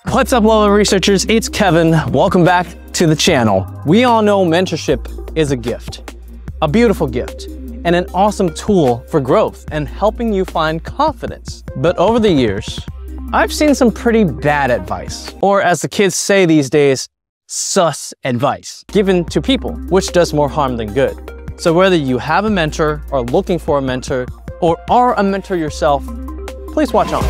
What's up, Level researchers? It's Kevin. Welcome back to the channel. We all know mentorship is a gift, a beautiful gift, and an awesome tool for growth and helping you find confidence. But over the years, I've seen some pretty bad advice, or as the kids say these days, sus advice, given to people, which does more harm than good. So whether you have a mentor, or looking for a mentor, or are a mentor yourself, please watch on.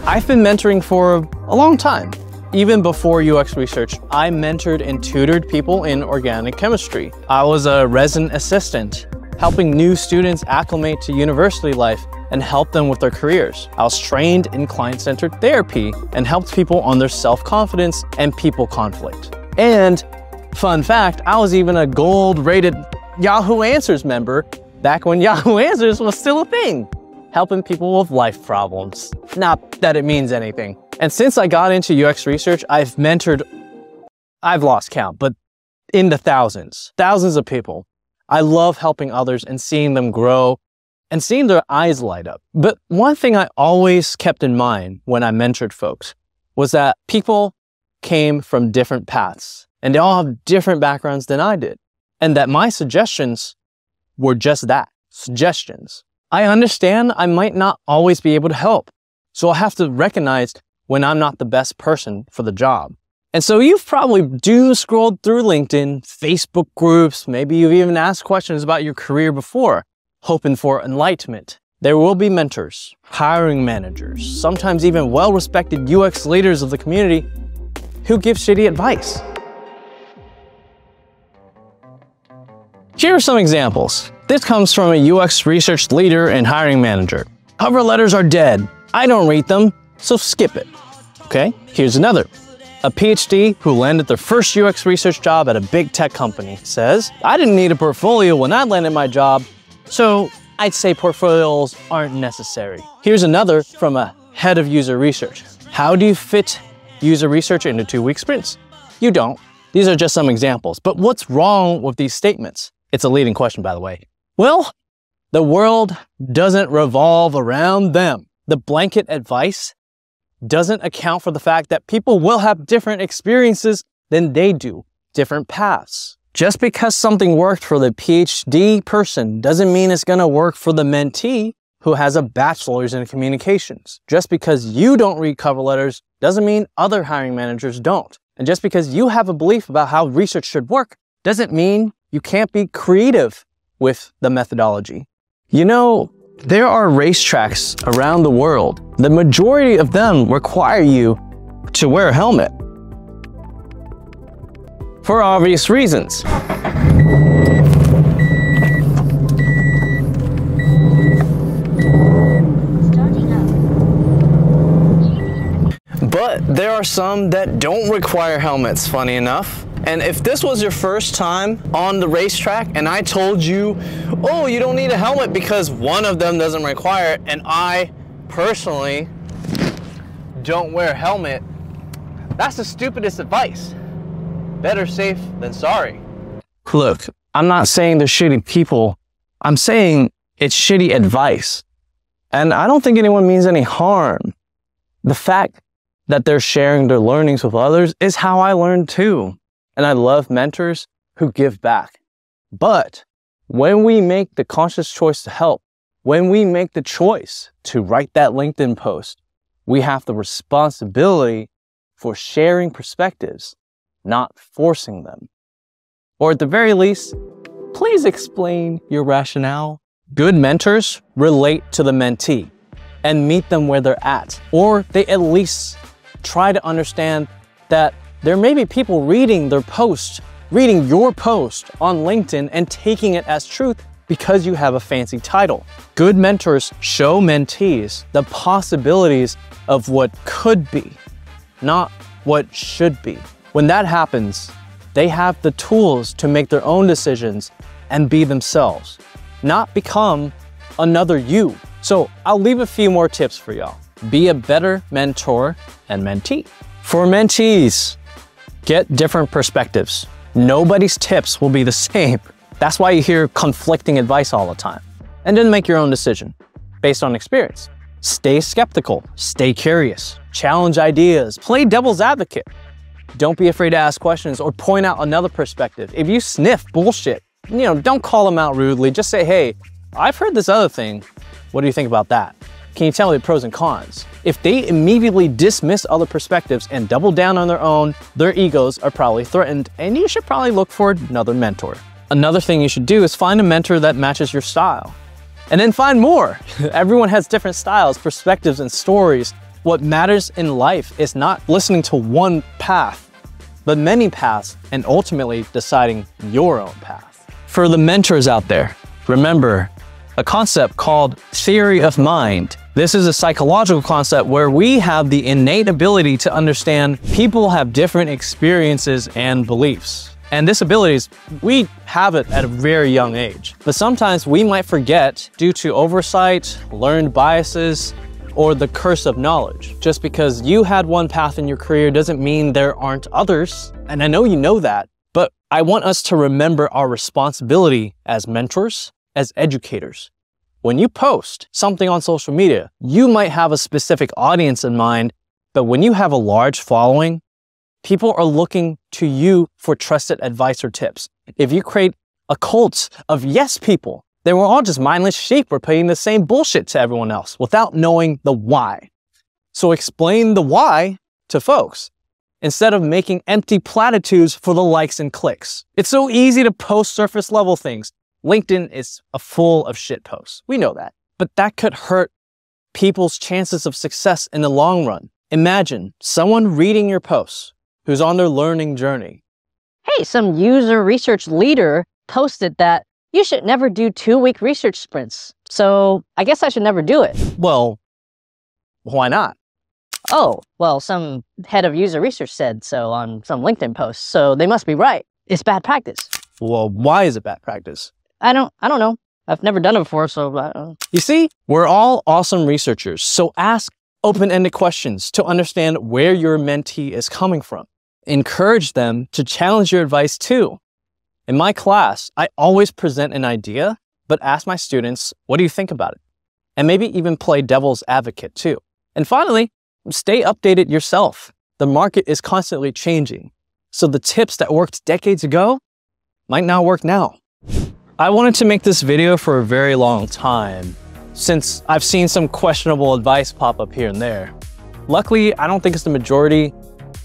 I've been mentoring for a long time. Even before UX research, I mentored and tutored people in organic chemistry. I was a resident assistant, helping new students acclimate to university life and help them with their careers. I was trained in client-centered therapy and helped people on their self-confidence and people conflict. And fun fact, I was even a gold-rated Yahoo Answers member back when Yahoo Answers was still a thing, helping people with life problems. Not that it means anything. And since I got into UX research, I've lost count, but in the thousands of people. I love helping others and seeing them grow and seeing their eyes light up. But one thing I always kept in mind when I mentored folks was that people came from different paths and they all have different backgrounds than I did. And that my suggestions were just that, suggestions. I understand I might not always be able to help. So I have to recognize when I'm not the best person for the job. And so you've probably doom scrolled through LinkedIn, Facebook groups, maybe you've even asked questions about your career before, hoping for enlightenment. There will be mentors, hiring managers, sometimes even well-respected UX leaders of the community who give shitty advice. Here are some examples. This comes from a UX research leader and hiring manager. Cover letters are dead. I don't read them, so skip it. Okay, here's another. A PhD who landed their first UX research job at a big tech company says, I didn't need a portfolio when I landed my job, so I'd say portfolios aren't necessary. Here's another from a head of user research. How do you fit user research into 2-week sprints? You don't. These are just some examples, but what's wrong with these statements? It's a leading question, by the way. Well, the world doesn't revolve around them. The blanket advice doesn't account for the fact that people will have different experiences than they do, different paths. Just because something worked for the PhD person doesn't mean it's gonna work for the mentee who has a bachelor's in communications. Just because you don't read cover letters doesn't mean other hiring managers don't. And just because you have a belief about how research should work doesn't mean you can't be creative with the methodology. You know, there are racetracks around the world. The majority of them require you to wear a helmet for obvious reasons. But there are some that don't require helmets, funny enough. And if this was your first time on the racetrack and I told you, oh, you don't need a helmet because one of them doesn't require it, and I personally don't wear a helmet, that's the stupidest advice. Better safe than sorry. Look, I'm not saying they're shitty people. I'm saying it's shitty advice. And I don't think anyone means any harm. The fact that they're sharing their learnings with others is how I learned too. And I love mentors who give back. But when we make the conscious choice to help, when we make the choice to write that LinkedIn post, we have the responsibility for sharing perspectives, not forcing them. Or at the very least, please explain your rationale. Good mentors relate to the mentee and meet them where they're at, or they at least try to understand that there may be people reading your post on LinkedIn and taking it as truth because you have a fancy title. Good mentors show mentees the possibilities of what could be, not what should be. When that happens, they have the tools to make their own decisions and be themselves, not become another you. So I'll leave a few more tips for y'all. Be a better mentor and mentee. For mentees, get different perspectives. Nobody's tips will be the same. That's why you hear conflicting advice all the time. and then make your own decision based on experience. Stay skeptical, stay curious, challenge ideas, play devil's advocate. Don't be afraid to ask questions or point out another perspective. If you sniff bullshit, don't call them out rudely. Just say, hey, I've heard this other thing. What do you think about that? Can you tell me the pros and cons? If they immediately dismiss other perspectives and double down on their own, their egos are probably threatened, and you should probably look for another mentor. Another thing you should do is find a mentor that matches your style. And then find more. Everyone has different styles, perspectives, and stories. What matters in life is not listening to one path, but many paths, and ultimately deciding your own path. For the mentors out there, remember a concept called theory of mind. This is a psychological concept where we have the innate ability to understand people have different experiences and beliefs. And this ability, we have it at a very young age. But sometimes we might forget due to oversight, learned biases, or the curse of knowledge. Just because you had one path in your career doesn't mean there aren't others. And I know you know that, but I want us to remember our responsibility as mentors, as educators. When you post something on social media, you might have a specific audience in mind, but when you have a large following, people are looking to you for trusted advice or tips. If you create a cult of yes people, then we're all just mindless sheep repeating the same bullshit to everyone else without knowing the why. So explain the why to folks instead of making empty platitudes for the likes and clicks. It's so easy to post surface level things. LinkedIn is full of shit posts. We know that. But that could hurt people's chances of success in the long run. Imagine someone reading your posts who's on their learning journey. Hey, some user research leader posted that you should never do 2-week research sprints. So I guess I should never do it. Well, why not? Oh, well, some head of user research said so on some LinkedIn post, so they must be right. It's bad practice. Well, why is it bad practice? I don't know. I've never done it before, so I don't know. You see, we're all awesome researchers, so ask open-ended questions to understand where your mentee is coming from. Encourage them to challenge your advice too. In my class, I always present an idea, but ask my students, what do you think about it? And maybe even play devil's advocate too. And finally, stay updated yourself. The market is constantly changing, so the tips that worked decades ago might not work now. I wanted to make this video for a very long time, since I've seen some questionable advice pop up here and there. Luckily, I don't think it's the majority.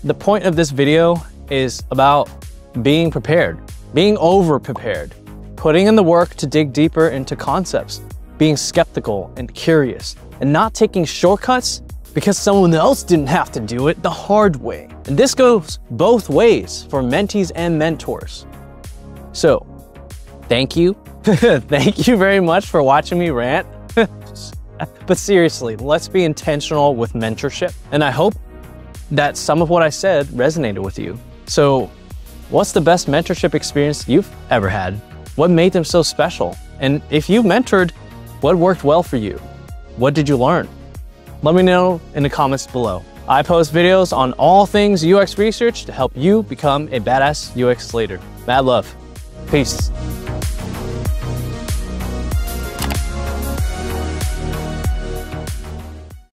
The point of this video is about being prepared, being over-prepared, putting in the work to dig deeper into concepts, being skeptical and curious, and not taking shortcuts because someone else didn't have to do it the hard way. And this goes both ways for mentees and mentors. So, thank you. Thank you very much for watching me rant. But seriously, let's be intentional with mentorship. And I hope that some of what I said resonated with you. So what's the best mentorship experience you've ever had? What made them so special? And if you mentored, what worked well for you? What did you learn? Let me know in the comments below. I post videos on all things UX research to help you become a badass UX leader. Mad love. Peace.